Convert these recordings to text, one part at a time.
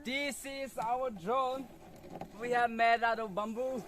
This is our drone. We have made out of bamboo.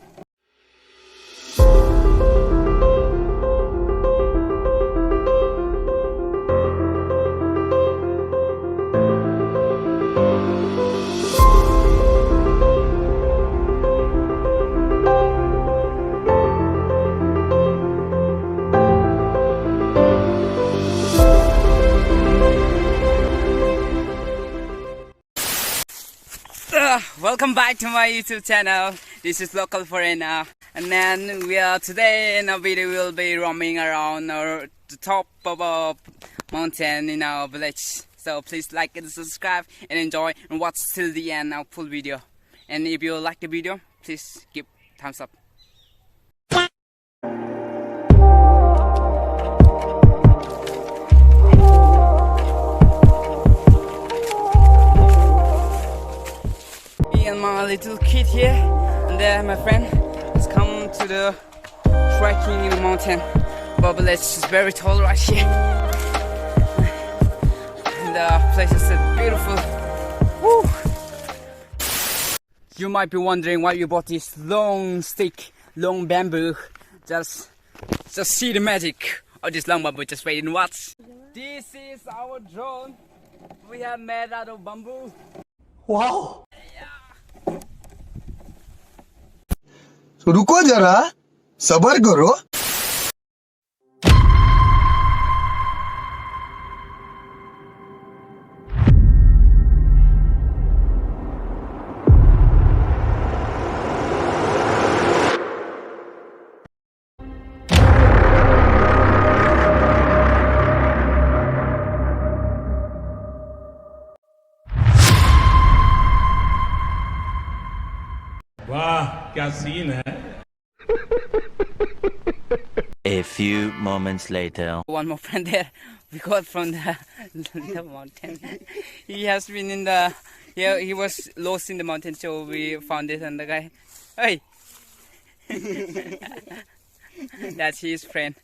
Welcome back to my YouTube channel. This is Local Foreigner, and then today in our video we'll be roaming around the top of a mountain in our village. So please like and subscribe and enjoy and watch till the end our full video. And if you like the video, please give thumbs up. And my little kid here, and there my friend has come to the trekking in the mountain. But the village is very tall right here. And the place is beautiful. Woo! You might be wondering why you bought this long stick, long bamboo. Just see the magic of this long bamboo. Just wait and watch. This is our drone. We have made out of bamboo. Wow! तो रुको जरा सबर करो. वाह क्या scene है. A few moments later. One more friend there we got from the mountain. He has been in the he was lost in the mountain, so we found it, and the guy, hey, that's his friend.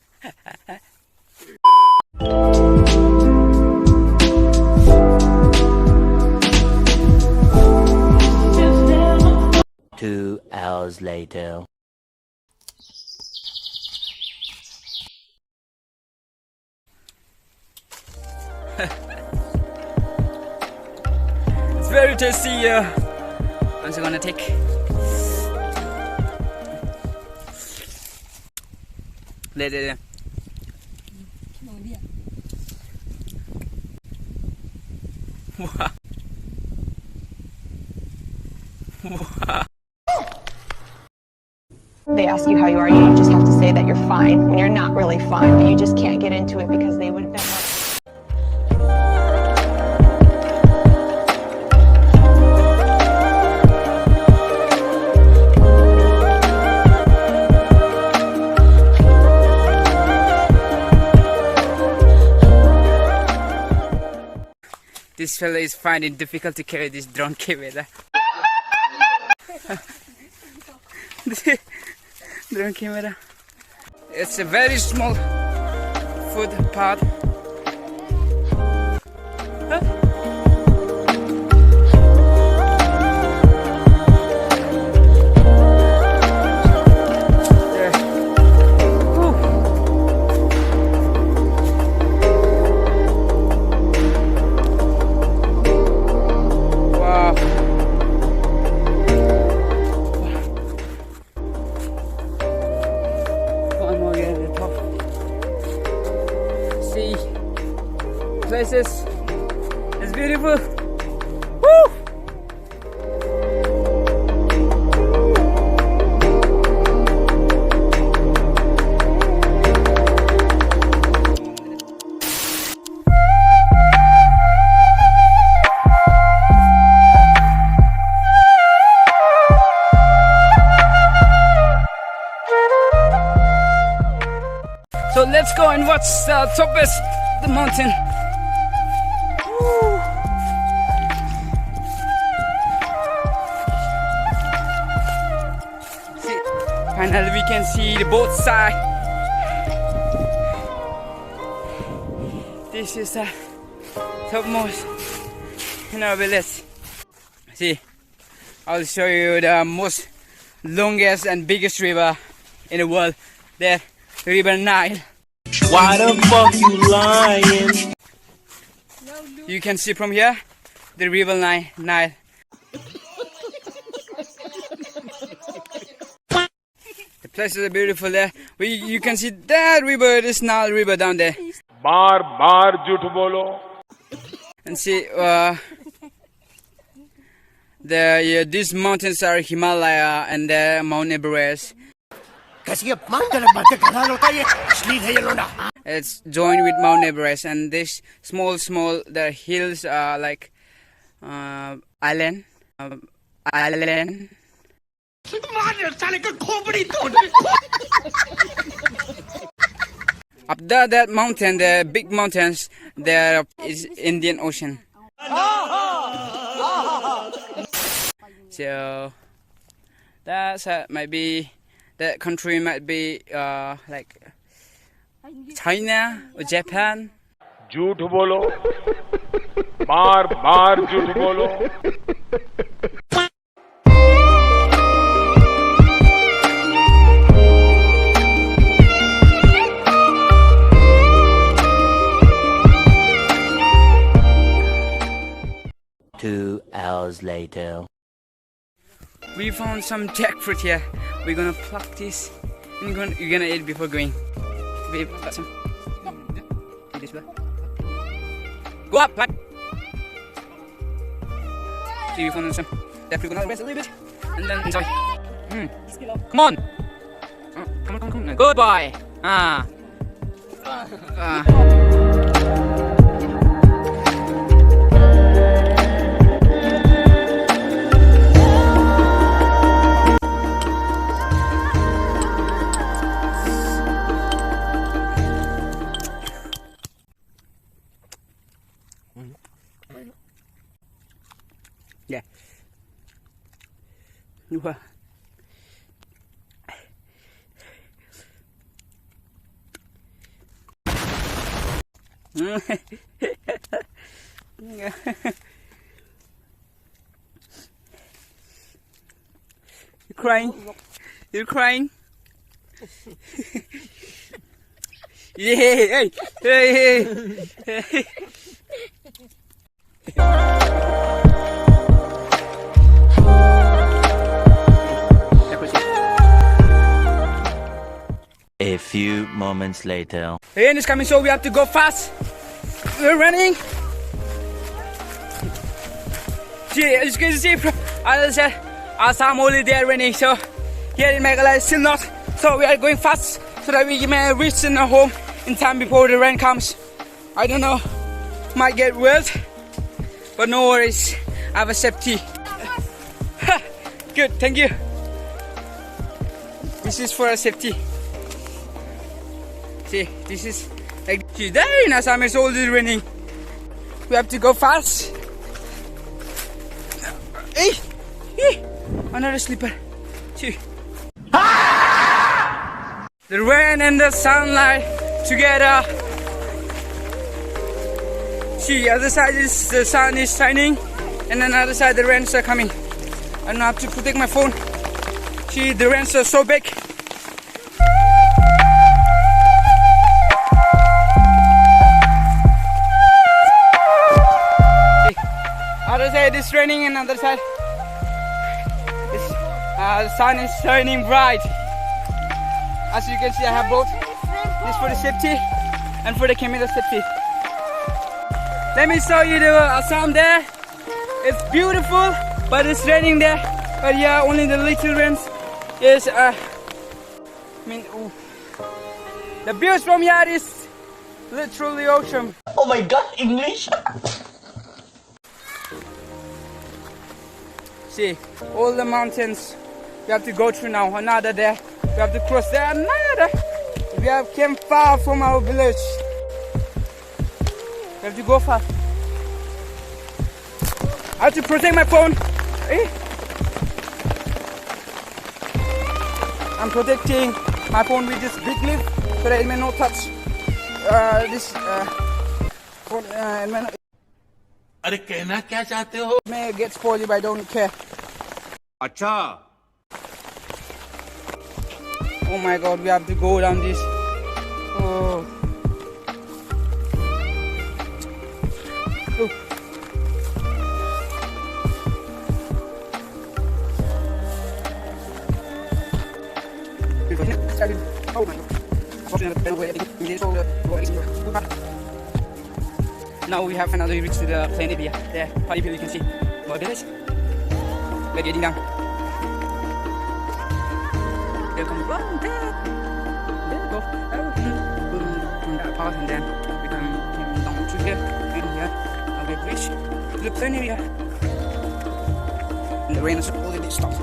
2 hours later. It's very tasty. I'm just gonna take. There. Wow. Wow. They ask you how you are, you just have to say that you're fine when you're not really fine, but you just can't get into it because they would never. This fellow is finding it difficult to carry this drone camera. Drone camera. It's a very small food part. See places. It's beautiful. Woo! So let's go and watch the top of the mountain. Woo. See, finally we can see the both side. This is the topmost in our village. See, I'll show you the most longest and biggest river in the world, the River Nile. Why the fuck you lying? You can see from here the River Nile. The places are beautiful there. You can see that river, this Nile River down there. बार बार झूठ बोलो. And see, these mountains are Himalaya and the Mount Everest. It's joined with Mount Everest, and this small the hills are like island. Up there, that mountain, the big mountains, there is Indian Ocean. So that's maybe that country might be like China or Japan. झूठ बोलो. बार बार झूठ बोलो. Two hours later. We found some jackfruit here. We're gonna pluck this and you're gonna eat before going. Babe, got some. Eat this one. Go up, pluck. See, we found some jackfruit. Gonna rest a little bit and then enjoy. Come on. Come on. Good boy. Yeah. Wow. You're crying? You're crying? Yeah, hey, hey. A few moments later. Rain is coming, so we have to go fast. We're running. See, as you can see from other side, Assam only there raining. So here in Meghalaya still not. So we are going fast so that we may reach in our home in time before the rain comes. I don't know, might get wet, but no worries. I have a safety. Good, thank you. This is for a safety. See, this is like there in Assam it's always raining. We have to go fast. Hey, another slipper. See. The rain and the sunlight together. See, other side is the sun is shining, and then other side the rains are coming. And I have to protect my phone. See, the rains are so big. Other side is raining, and other side the sun is shining bright. As you can see, I have both. This for the safety and for the camera safety. Let me show you the Assam there. It's beautiful, but it's raining there. But yeah, only the little rains is. The views from here is literally awesome. Oh my god, English! See, all the mountains we have to go through now. Another there. We have to cross there. Another. We have came far from our village. We have to go far. I have to protect my phone. I'm protecting my phone with this big leaf so that it may not touch this phone. अरे कहना क्या चाहते हो? May get spoiled, but I don't care. अच्छा Oh my god, we have to go down this. Oh. Look. Oh my god. Now we have another reach to the plane area. There, how you can see more village. We're getting down. There come from there. There we go. From that part, and then we can come down to here and here. I'll get reach to the plane area. And the rain is already stopped.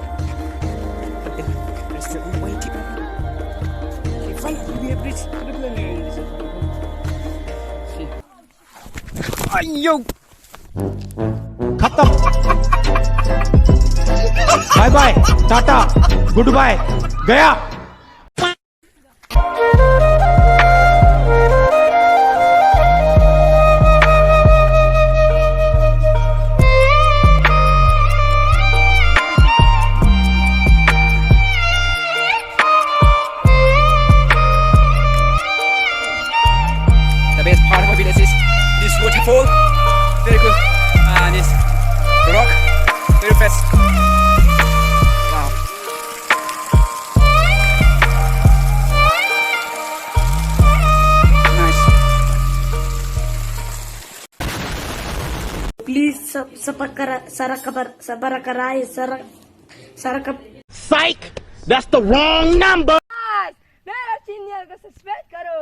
But then there's still way deeper. Okay, finally we have reached to the plane area. See. Ayo! खत्म bye bye tata good bye गया The best part of our village is this waterfall. Very good. And this rock. Very fast. Wow. Nice. Please sabarakarai sarakap. Psych that's the wrong number Mera chinyal ko suspect karo.